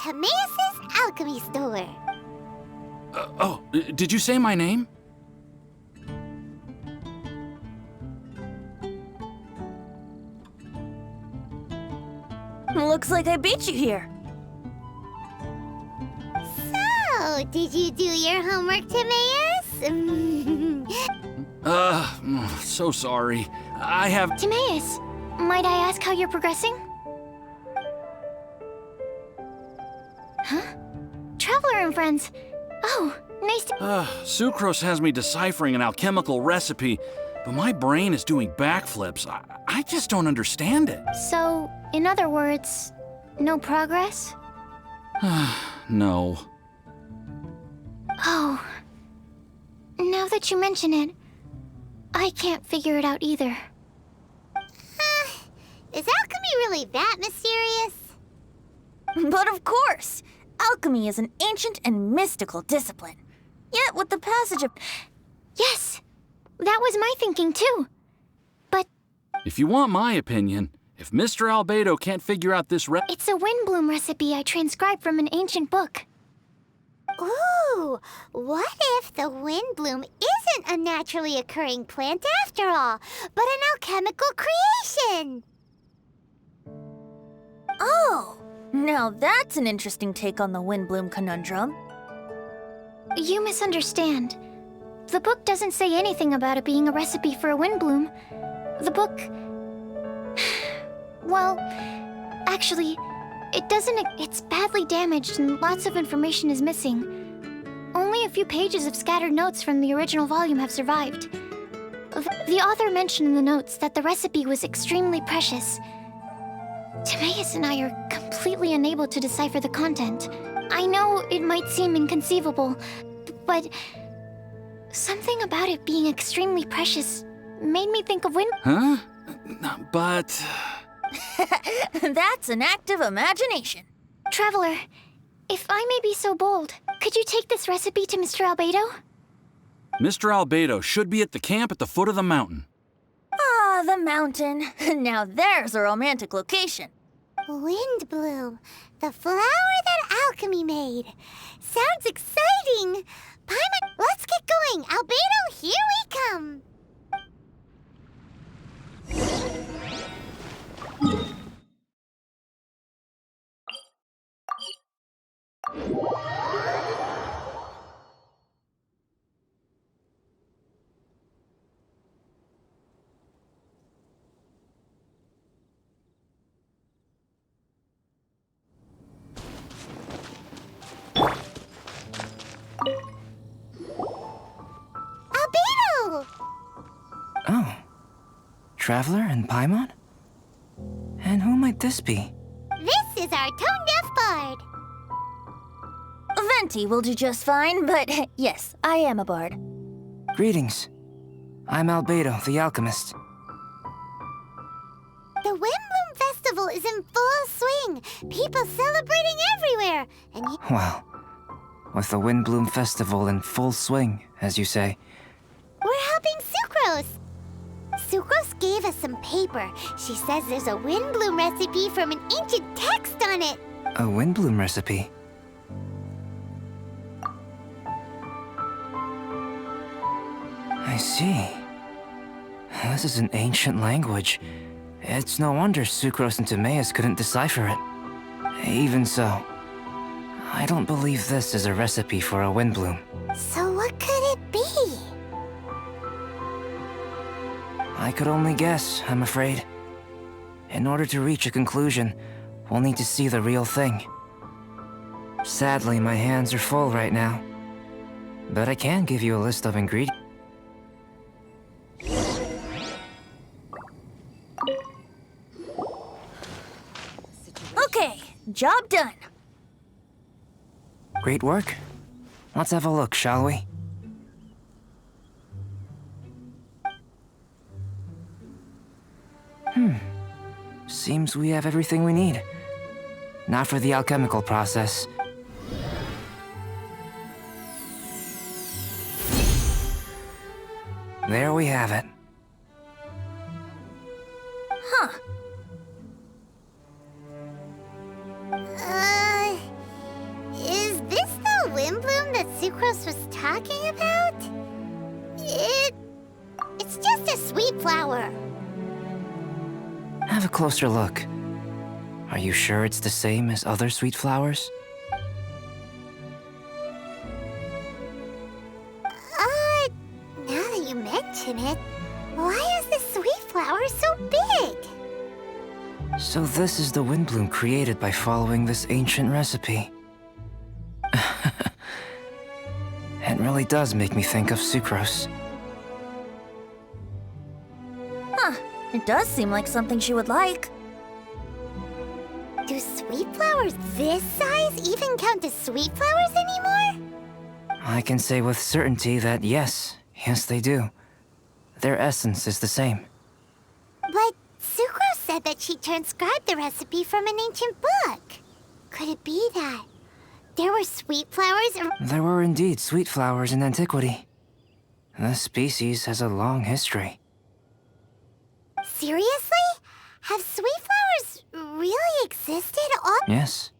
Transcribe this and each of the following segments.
Timaeus' alchemy store. Did you say my name? Looks like I beat you here. So, did you do your homework, Timaeus? So sorry. I have... Timaeus, might I ask how you're progressing? Huh? Traveler and friends. Oh, nice to... Sucrose has me deciphering an alchemical recipe, but my brain is doing backflips. I just don't understand it. So, in other words, no progress? No. Oh. Now that you mention it, I can't figure it out either. Is alchemy really that mysterious? But of course! Alchemy is an ancient and mystical discipline. Yet with the passage of... Yes! That was my thinking too. But... If you want my opinion, if Mr. Albedo can't figure out this it's a windbloom recipe I transcribed from an ancient book. Ooh, what if the windbloom isn't a naturally occurring plant after all, but an alchemical creation? Oh! Now that's an interesting take on the windbloom conundrum. You misunderstand. The book doesn't say anything about it being a recipe for a windbloom. The book... Well, actually, it doesn't... It's badly damaged and lots of information is missing. Only a few pages of scattered notes from the original volume have survived. The author mentioned in the notes that the recipe was extremely precious. Timaeus and I are completely unable to decipher the content. I know it might seem inconceivable, but something about it being extremely precious made me think of Huh? But... That's an act of imagination. Traveler, if I may be so bold, could you take this recipe to Mr. Albedo? Mr. Albedo should be at the camp at the foot of the mountain. Ah, the mountain. Now there's a romantic location. Windbloom, the flower that alchemy made. Sounds exciting. Paimon, let's get going. Albedo, here we come. Albedo! Oh. Traveler and Paimon? And who might this be? This is our tone-deaf bard. Venti will do just fine, but yes, I am a bard. Greetings. I'm Albedo, the alchemist. The Windbloom Festival is in full swing. People celebrating everywhere. And Well, with the Windbloom Festival in full swing, as you say. we're helping Sucrose. Sucrose gave us some paper. She says there's a Windbloom recipe from an ancient text on it. A Windbloom recipe? I see. This is an ancient language. It's no wonder Sucrose and Timaeus couldn't decipher it. Even so, I don't believe this is a recipe for a Windbloom. So what could it be? I could only guess, I'm afraid. In order to reach a conclusion, we'll need to see the real thing. Sadly, my hands are full right now. But I can give you a list of ingredients. Okay, job done. Great work. Let's have a look, shall we? Seems we have everything we need. Now for the alchemical process. There we have it. Huh. Is this the wind bloom that Sucrose was talking about? It's just a sweet flower. Have a closer look. Are you sure it's the same as other sweet flowers? Now that you mention it, why is this sweet flower so big? So this is the wind bloom created by following this ancient recipe. It really does make me think of Sucrose. Huh. It does seem like something she would like. Do sweet flowers this size even count as sweet flowers anymore? I can say with certainty that yes, they do. Their essence is the same. But Sucrose said that she transcribed the recipe from an ancient book. Could it be that there were sweet flowers There were indeed sweet flowers in antiquity. This species has a long history. Seriously? Have sweet flowers really existed all— Yes.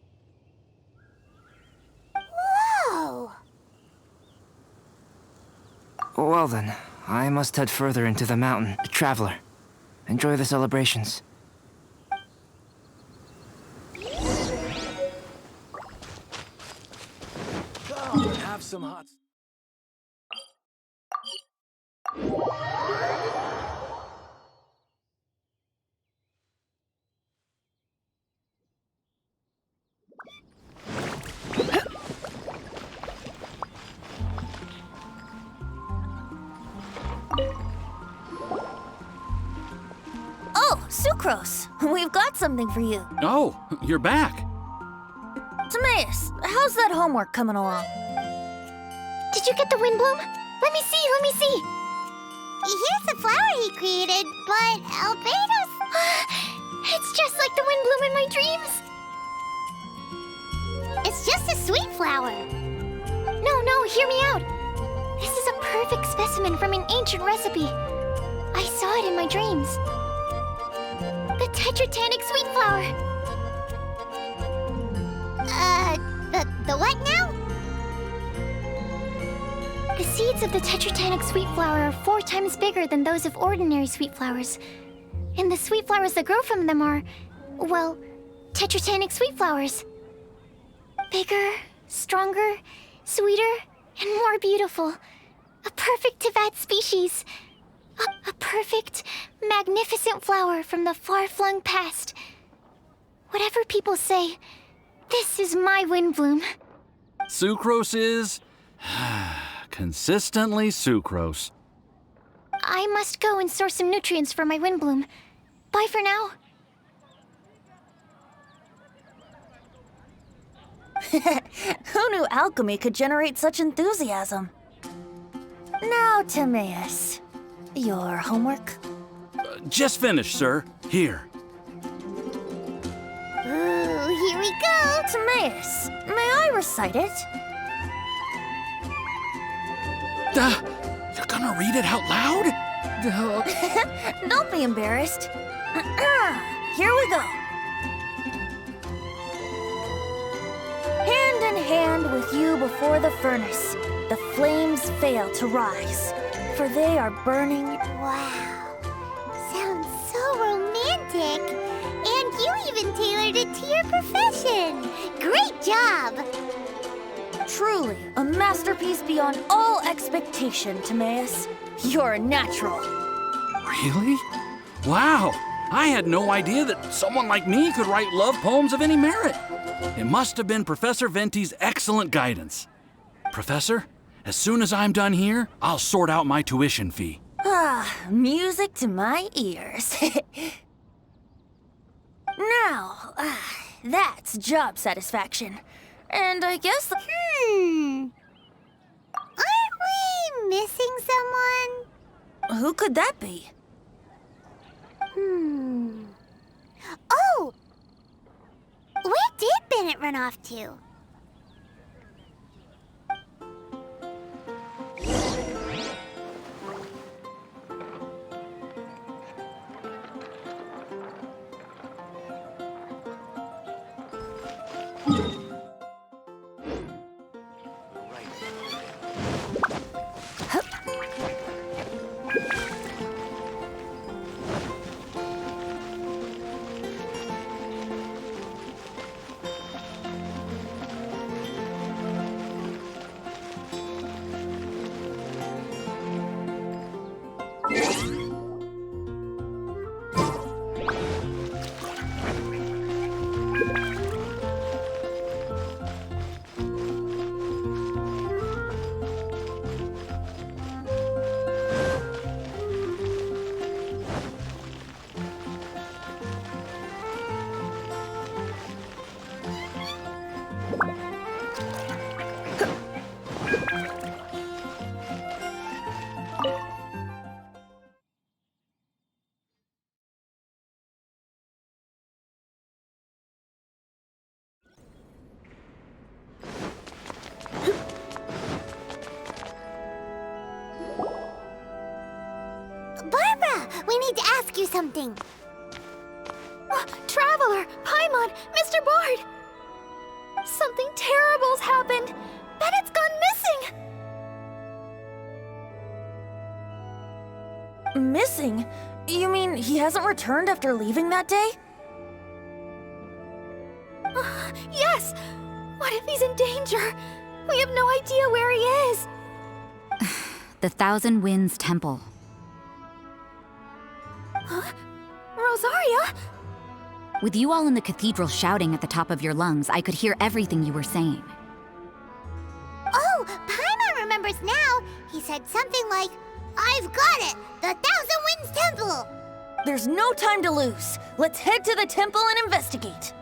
Whoa! Well then, I must head further into the mountain. Traveler, enjoy the celebrations. Have some hot. Oh, Sucrose, we've got something for you. Oh, you're back. Timaeus, how's that homework coming along? Did you get the wind bloom? Let me see, let me see. Here's the flower he created, but Albedo's— It's just like the wind bloom in my dreams. It's just a sweet flower. No, hear me out. This is a perfect specimen from an ancient recipe. I saw it in my dreams. The tetratanic sweet flower. The what now? The seeds of the tetratanic sweet flower are 4 times bigger than those of ordinary sweet flowers. And the sweet flowers that grow from them are, well, tetratanic sweet flowers. Bigger, stronger, sweeter, and more beautiful. A perfect Tivat species. A perfect, magnificent flower from the far-flung past. Whatever people say, this is my wind bloom. Sucrose is consistently Sucrose. I must go and source some nutrients for my wind bloom. Bye for now. Who knew alchemy could generate such enthusiasm? Now, Timaeus, your homework? Just finished, sir. Here. Ooh, here we go. Timaeus, may I recite it? You're gonna read it out loud? Don't be embarrassed. Here we go. Hand in hand with you before the furnace, the flames fail to rise, for they are burning. Wow. Sounds so romantic. And you even tailored it to your profession. Great job. Truly, a masterpiece beyond all expectation, Timaeus. You're a natural. Really? Wow. I had no idea that someone like me could write love poems of any merit. It must have been Professor Venti's excellent guidance. Professor, as soon as I'm done here, I'll sort out my tuition fee. Ah, music to my ears. Now, that's job satisfaction. And I guess... Aren't we missing someone? Who could that be? Oh! Where did Bennett run off to? Barbara, we need to ask you something. Traveler, Paimon, Mr. Bard! Something terrible's happened! Bennett's gone missing! Missing? You mean he hasn't returned after leaving that day? Yes! What if he's in danger? We have no idea where he is! The Thousand Winds Temple. Huh? Rosaria? With you all in the cathedral shouting at the top of your lungs, I could hear everything you were saying. Oh, Paimon remembers now. He said something like, I've got it! The Thousand Winds Temple! There's no time to lose. Let's head to the temple and investigate.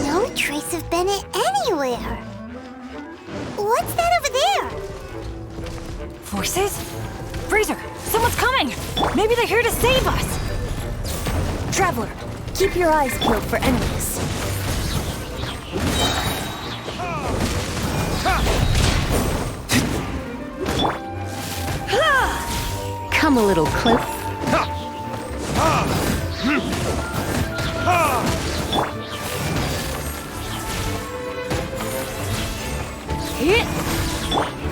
No trace of Bennett anywhere. What's that over there? Forces? Freezer, someone's coming! Maybe they're here to save us! Traveler, keep your eyes peeled for enemies. Come a little closer.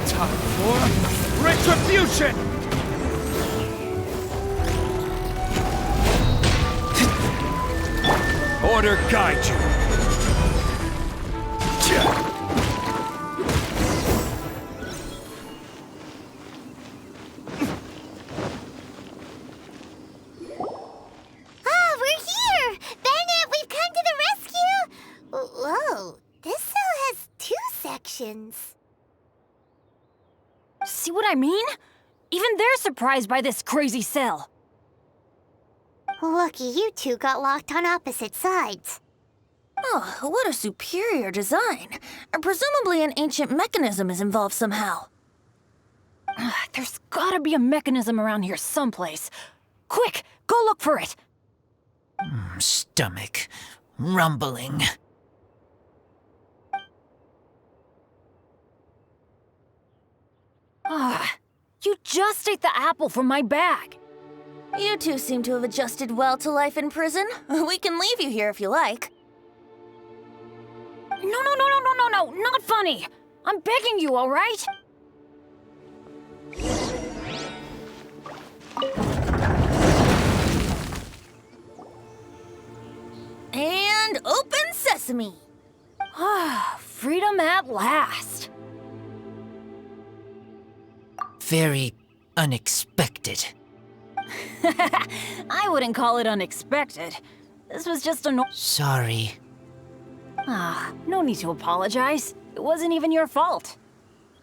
Time for retribution! Order guide you. We're here! Bennett, we've come to the rescue! Whoa, this cell has 2 sections. See what I mean? Even they're surprised by this crazy cell. Lucky you two got locked on opposite sides. Oh, what a superior design. Presumably an ancient mechanism is involved somehow. There's gotta be a mechanism around here someplace. Quick, go look for it. Stomach rumbling. You just ate the apple from my bag. You two seem to have adjusted well to life in prison. We can leave you here if you like. No, not funny. I'm begging you, all right? And open sesame. Freedom at last. Very unexpected. I wouldn't call it unexpected. This was just a Sorry. no need to apologize. It wasn't even your fault.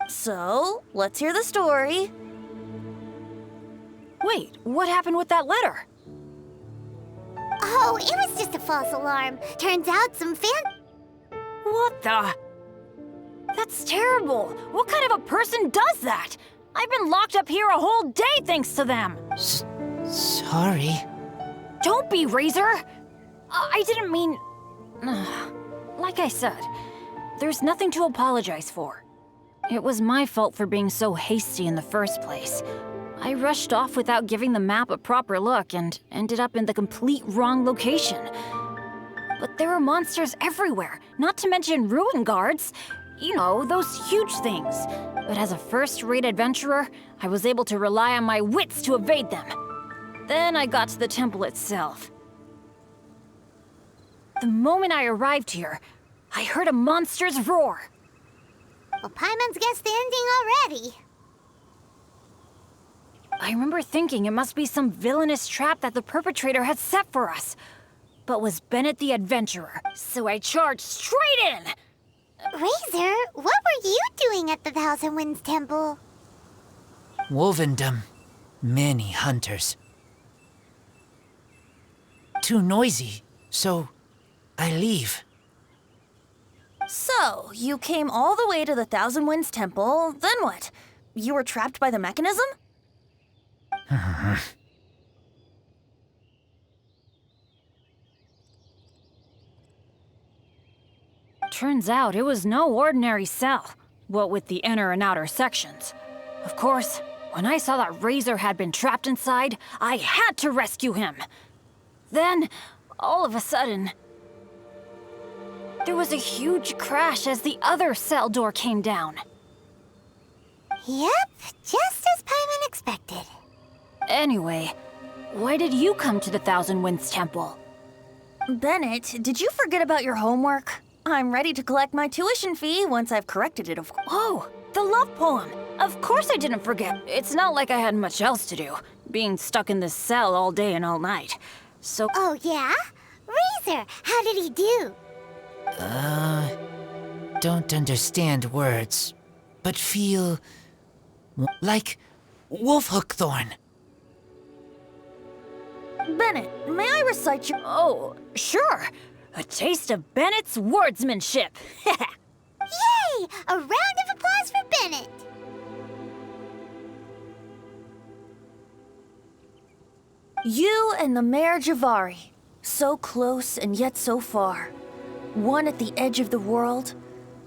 So, let's hear the story. Wait, what happened with that letter? Oh, it was just a false alarm. Turns out some What the? That's terrible. What kind of a person does that? I've been locked up here a whole day thanks to them. Sorry. Don't be, Razor. I didn't mean... Like I said, there's nothing to apologize for. It was my fault for being so hasty in the first place. I rushed off without giving the map a proper look and ended up in the complete wrong location. But there were monsters everywhere, not to mention ruin guards. You know, those huge things. But as a first-rate adventurer, I was able to rely on my wits to evade them. Then I got to the temple itself. The moment I arrived here, I heard a monster's roar. Well, Paimon's guessed the ending already. I remember thinking it must be some villainous trap that the perpetrator had set for us. But was Bennett the adventurer, so I charged straight in! Razor, what were you doing at the Thousand Winds Temple? Wovendom. Many hunters. Too noisy, so I leave. So, you came all the way to the Thousand Winds Temple, then what? You were trapped by the mechanism? Turns out it was no ordinary cell, what with the inner and outer sections. Of course, when I saw that Razor had been trapped inside, I had to rescue him. Then, all of a sudden, there was a huge crash as the other cell door came down. Yep, just as Paimon expected. Anyway, why did you come to the Thousand Winds Temple? Bennett, did you forget about your homework? I'm ready to collect my tuition fee once I've corrected it, of course. Oh, the love poem! Of course I didn't forget. It's not like I had much else to do, being stuck in this cell all day and all night. So... Oh, yeah? Razor, how did he do? Don't understand words, but feel like Wolfhookthorn. Bennett, may I recite your... Oh, sure. A taste of Bennett's wordsmanship. Yay! A round of applause for Bennett! You and the Mare Javari, so close and yet so far. One at the edge of the world,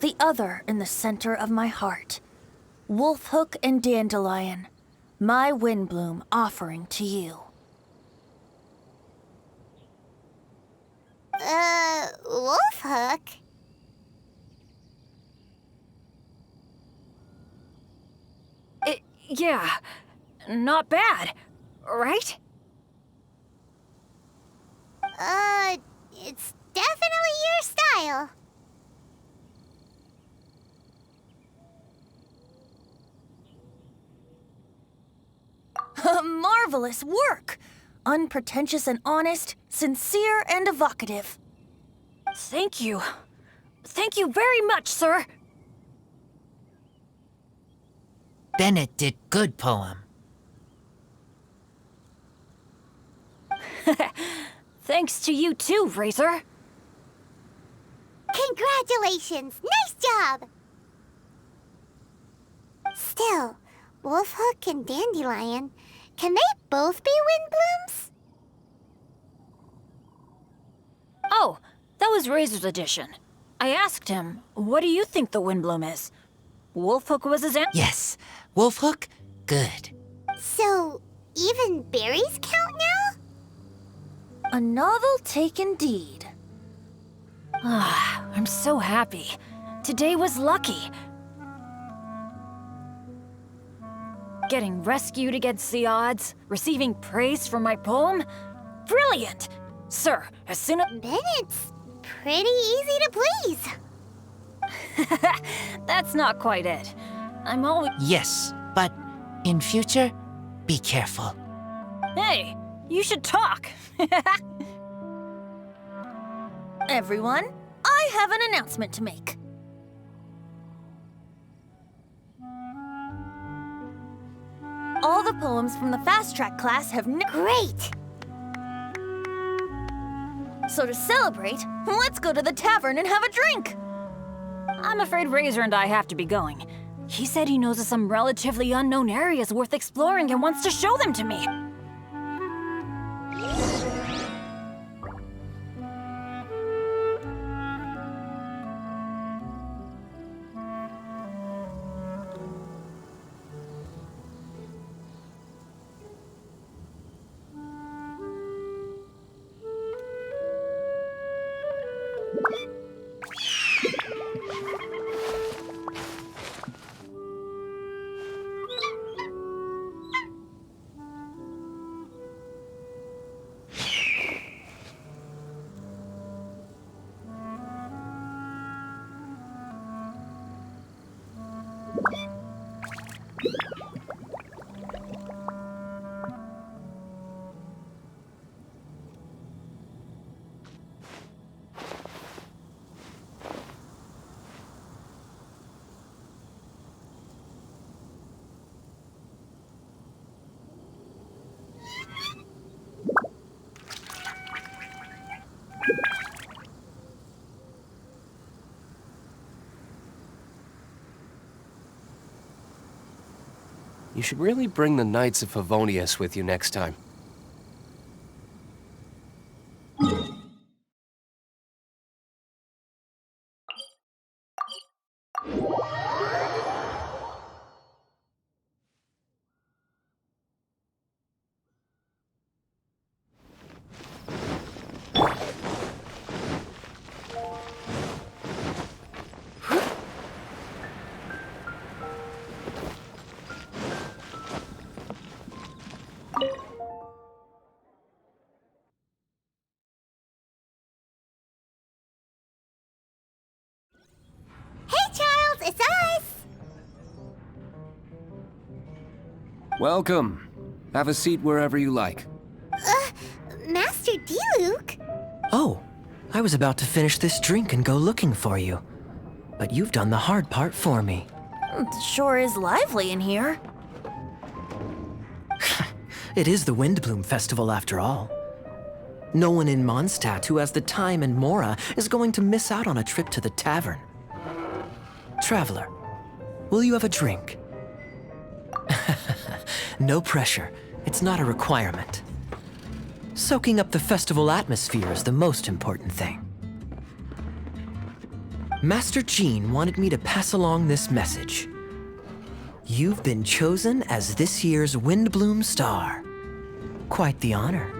the other in the center of my heart. Wolfhook and Dandelion, my Windbloom offering to you. Wolfhook? Yeah, not bad, right? It's definitely your style. Marvelous work! Unpretentious and honest, sincere and evocative. Thank you. Thank you very much, sir. Bennett did good poem. Thanks to you too, Razor. Congratulations! Nice job! Still, Wolfhook and Dandelion, can they both be Windblooms? Oh, that was Razor's addition. I asked him, what do you think the Windbloom is? Wolfhook was his answer. Yes. Wolfhook? Good. So, even berries count now? A novel take indeed. Ah, I'm so happy. Today was lucky. Getting rescued against the odds, receiving praise for my poem? Brilliant! Sir, as soon as... Then it's pretty easy to please. That's not quite it. I'm always... Yes, but in future, be careful. Hey, you should talk. Everyone, I have an announcement to make. All the poems from the fast track class have Great! So to celebrate, let's go to the tavern and have a drink. I'm afraid Razor and I have to be going. He said he knows of some relatively unknown areas worth exploring and wants to show them to me. You should really bring the Knights of Favonius with you next time. Hey, Charles, it's us! Welcome. Have a seat wherever you like. Master D-Luke? Oh, I was about to finish this drink and go looking for you. But you've done the hard part for me. It sure is lively in here. It is the Windbloom Festival after all. No one in Mondstadt who has the time and mora is going to miss out on a trip to the tavern. Traveler, will you have a drink? No pressure. It's not a requirement. Soaking up the festival atmosphere is the most important thing. Master Jean wanted me to pass along this message. You've been chosen as this year's Windbloom Star. Quite the honor.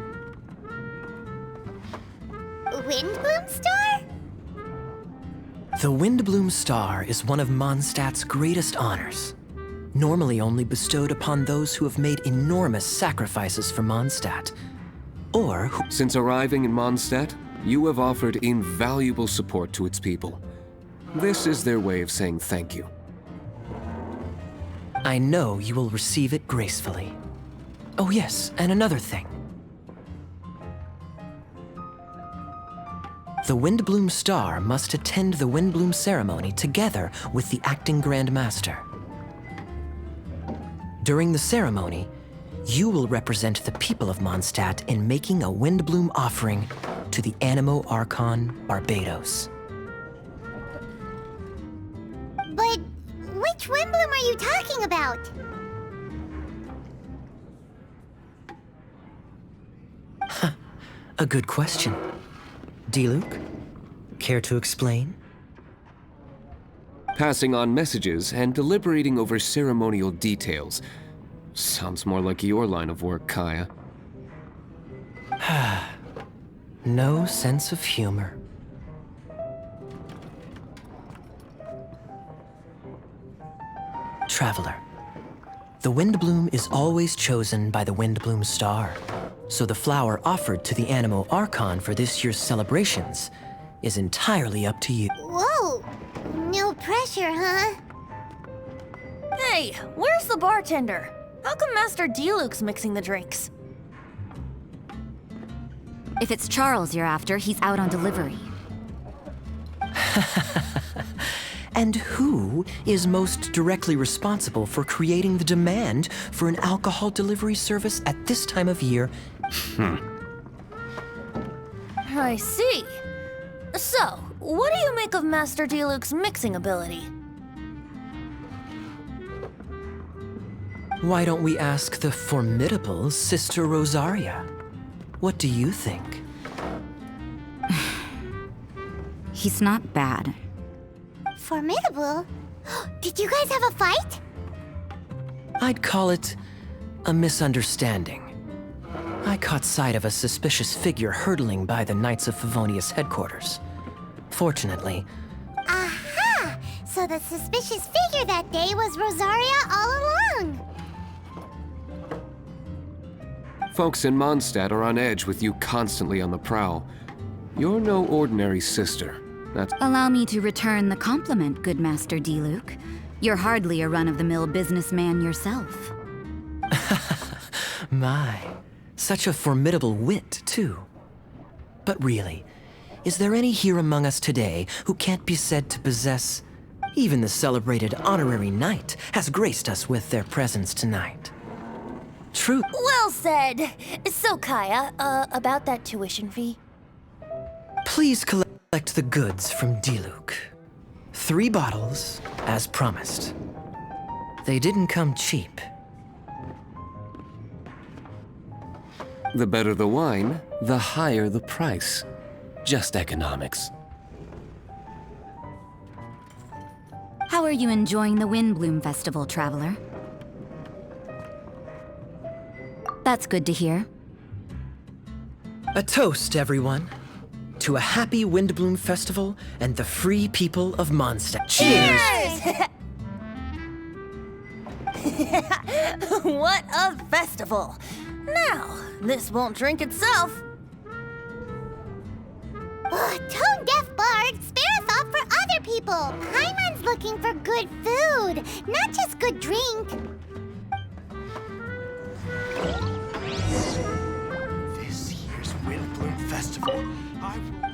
Windbloom Star? The Windbloom Star is one of Mondstadt's greatest honors, normally only bestowed upon those who have made enormous sacrifices for Mondstadt, or who... Since arriving in Mondstadt, you have offered invaluable support to its people. This is their way of saying thank you. I know you will receive it gracefully. Oh yes, and another thing. The Windbloom Star must attend the Windbloom ceremony together with the acting Grand Master. During the ceremony, You will represent the people of Mondstadt in making a Windbloom offering to the Animo Archon Barbados. But which Windbloom are you talking about? A good question. Diluc, care to explain? Passing on messages and deliberating over ceremonial details. Sounds more like your line of work, Kaya. No sense of humor. Traveler, the Windbloom is always chosen by the Windbloom star. So the flower offered to the Animo Archon for this year's celebrations is entirely up to you. Whoa! No pressure, huh? Hey, where's the bartender? How come Master Diluc's mixing the drinks? If it's Charles you're after, he's out on delivery. And who is most directly responsible for creating the demand for an alcohol delivery service at this time of year? I see. So, what do you make of Master Diluc's mixing ability? Why don't we ask the formidable Sister Rosaria? What do you think? He's not bad. Formidable? Did you guys have a fight? I'd call it a misunderstanding. I caught sight of a suspicious figure hurtling by the Knights of Favonius headquarters. Fortunately, Aha! So the suspicious figure that day was Rosaria all along. Folks in Mondstadt are on edge with you constantly on the prowl. You're no ordinary sister. That's... Allow me to return the compliment, good Master Diluc. You're hardly a run-of-the-mill businessman yourself. my, such a formidable wit, too. But really, is there any here among us today who can't be said to possess... Even the celebrated honorary knight has graced us with their presence tonight. True. Well said. So, Kaya, about that tuition fee? Please collect the goods from Diluc. 3 bottles, as promised. They didn't come cheap. The better the wine, the higher the price. Just economics. How are you enjoying the Windbloom Festival, Traveler? That's good to hear. A toast, everyone. To a happy Windbloom Festival and the free people of Mondstadt. Cheers! What a festival! Now, this won't drink itself. Tone-deaf bard, spare a thought for other people. Paimon's looking for good food, not just good drink. This year's Windbloom Festival, I will...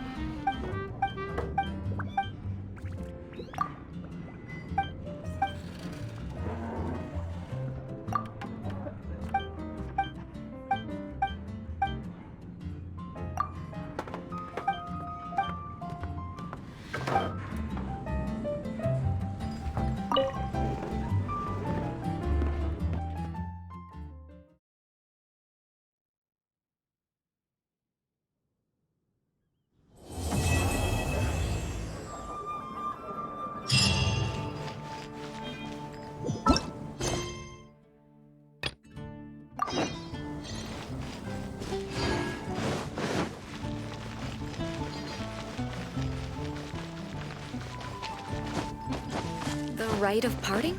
The rite of parting?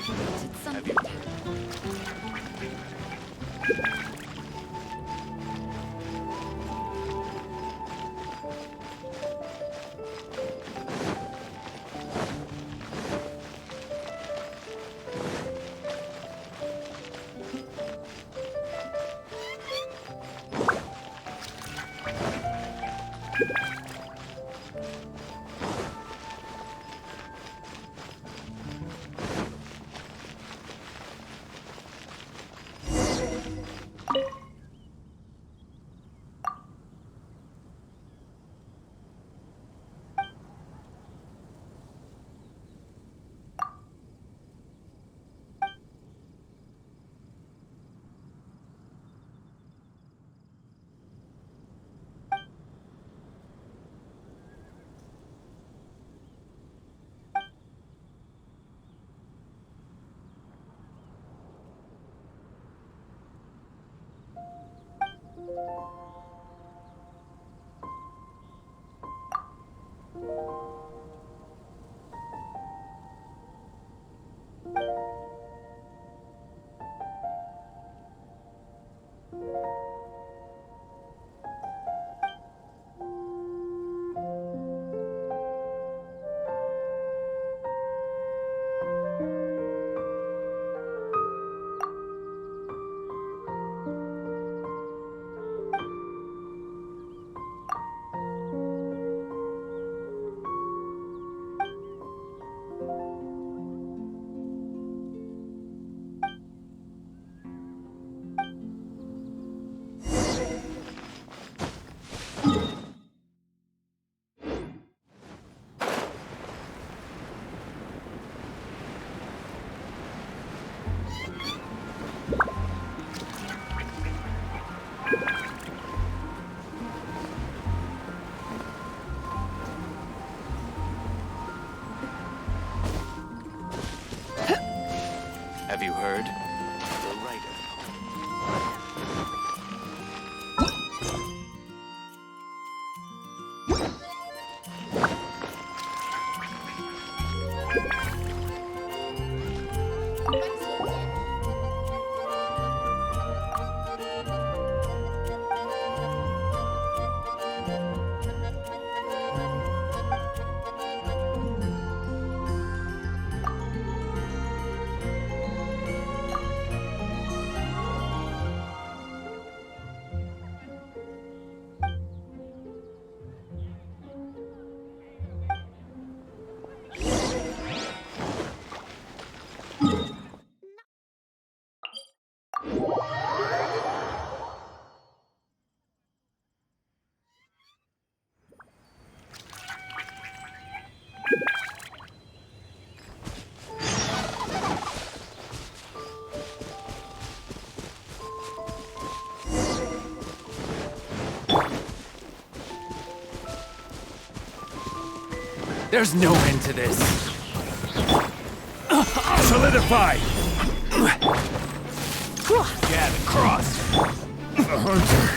Did something... Have you heard? The writer. There's no end to this. Solidify! Yeah, the cross. The hunter.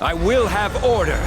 I will have order!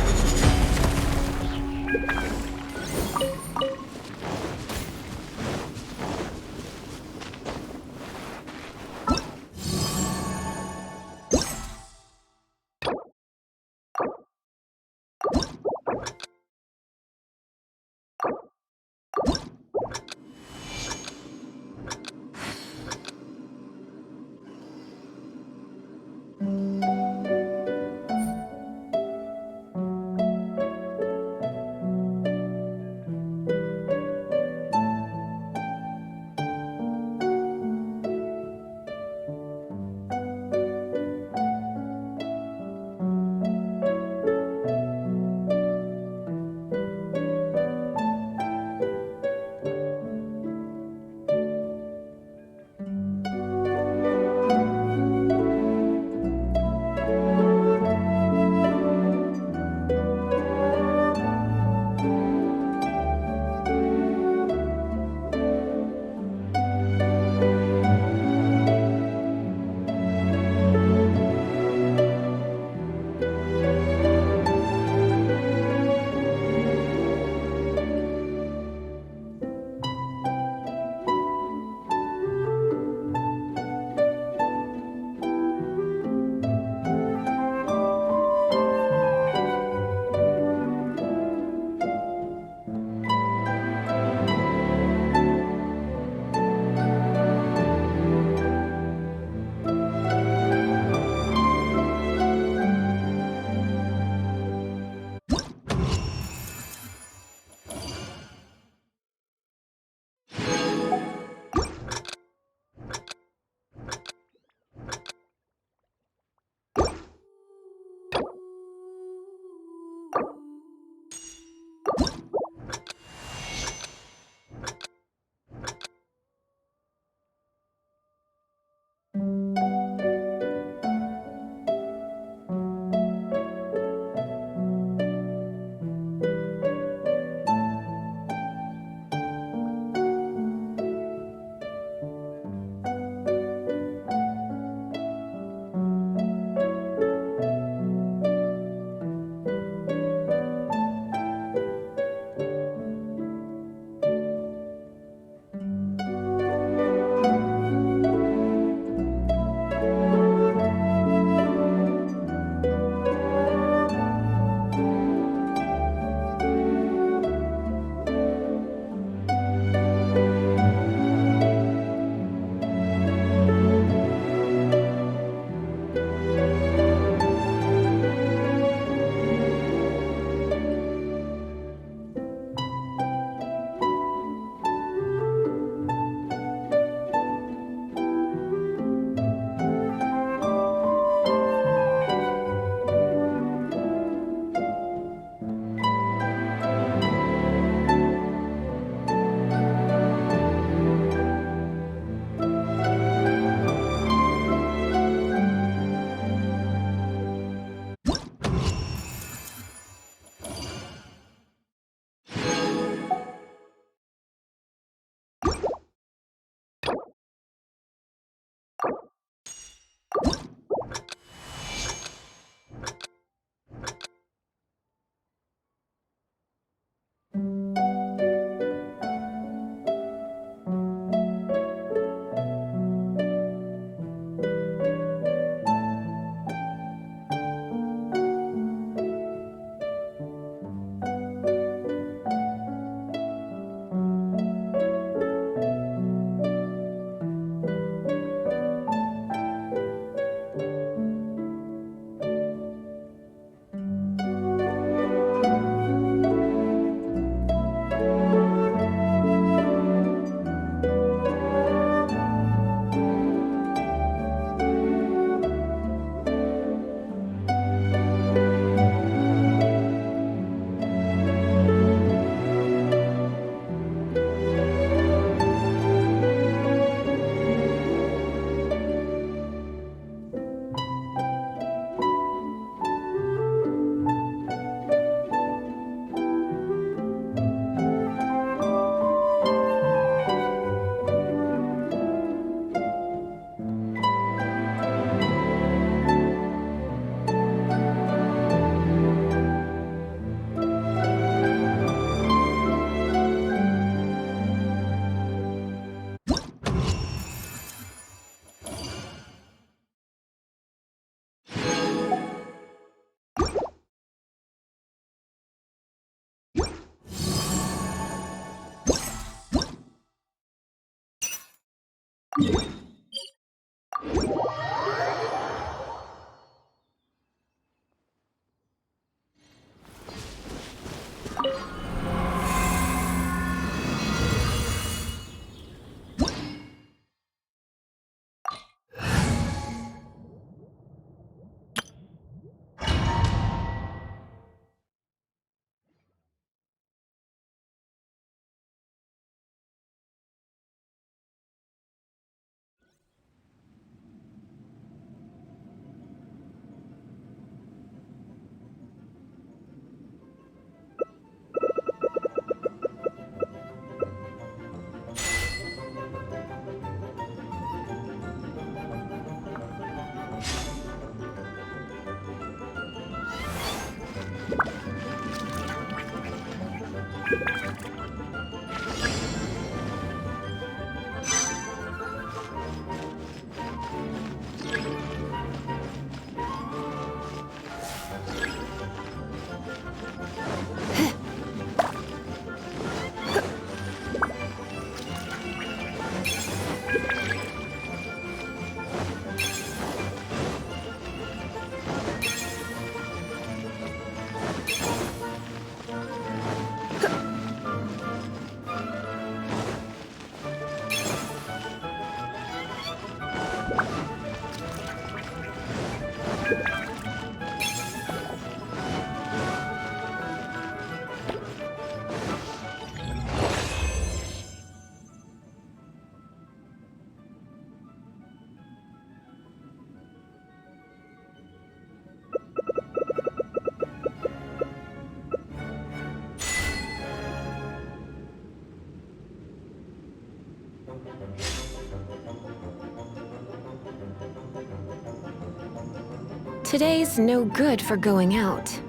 Today's no good for going out.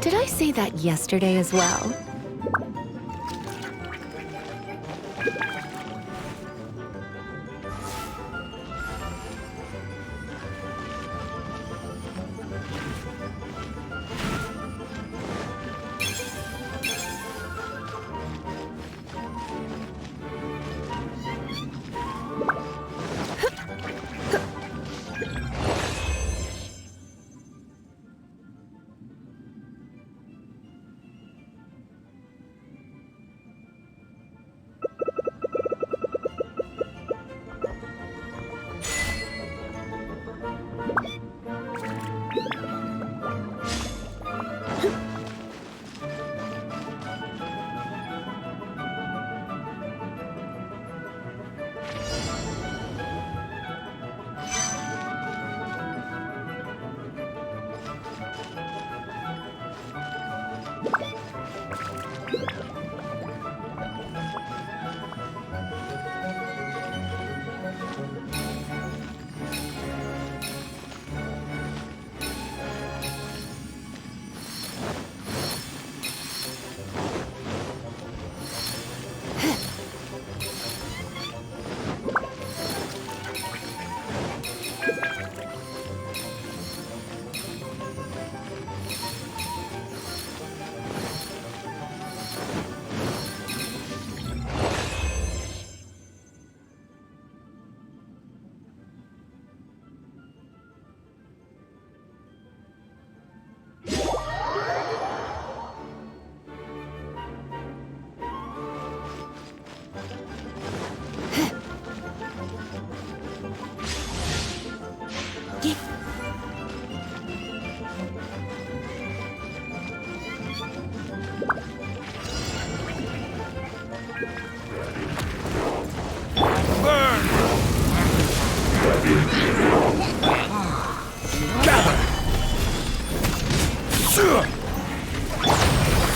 Did I say that yesterday as well?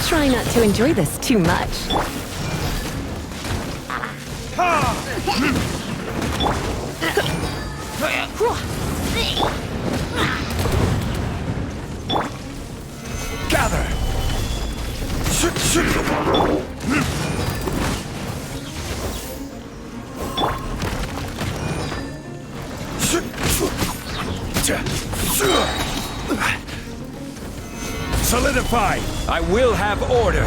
Try not to enjoy this too much. Gather! Solidify! I will have order!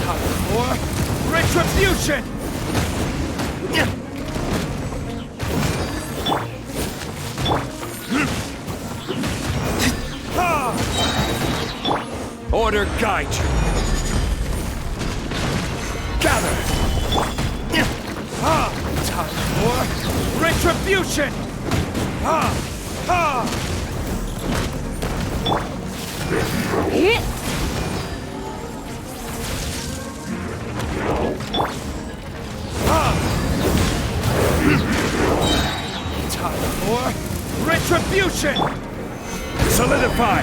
Time for retribution! Order guide you. Gather. Time for retribution! Time for retribution! Solidify.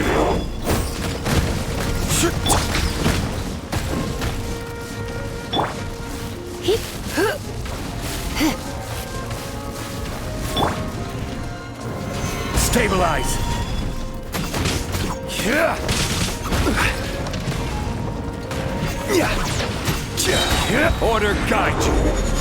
Stabilize. Order guide you.